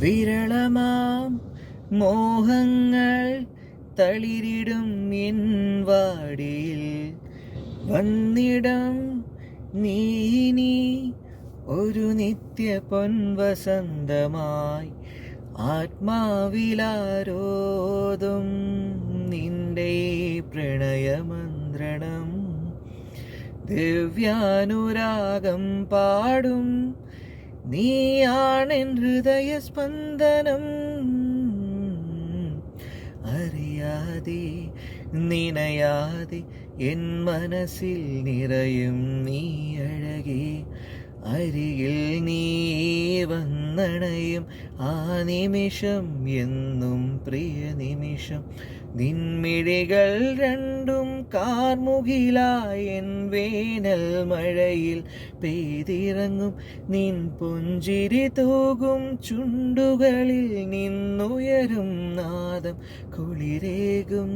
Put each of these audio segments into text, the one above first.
വിരളമാം മോഹങ്ങൾ തളിരിടും എൻ വാടിയിൽ വന്നിടം നീ ഒരു നിത്യ പൊൻവസന്തമായി ആത്മാവിലാരോതും നിന്റെ പ്രണയമന്ത്രണം ദിവ്യാനുരാഗം പാടും നീയാണെൻ ഹൃദയസ്പന്ദനം അറിയാതെ നിനയാതെ എൻ മനസ്സിൽ നിറയും നീ അഴകേ അരികിൽ നീ വന്നണയും ആ നിമിഷം എന്നും പ്രിയ നിമിഷം നിൻമിഴികൾ രണ്ടും കാർമുകിലായി എൻ വേനൽ മഴയിൽ പെയ്തിറങ്ങും നിൻ പുഞ്ചിരി തൂകും ചുണ്ടുകളിൽ നിന്നുയരും നാദം കുളിരേകും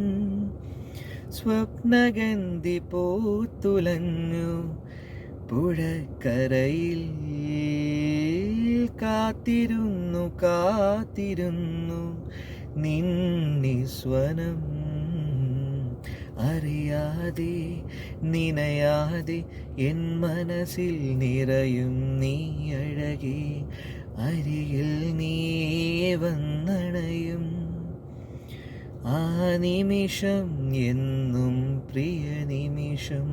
സ്വപ്നഗന്ധി പൂത്തുലഞ്ഞു പുഴക്കരയിൽ കാത്തിരുന്നു നിന്നിസ്വനം അറിയാതെ നിനയാതെ എൻ മനസ്സിൽ നിറയും നീ അഴകേ അരികിൽ നീ വന്നണയും ആ നിമിഷം എന്നും പ്രിയ നിമിഷം.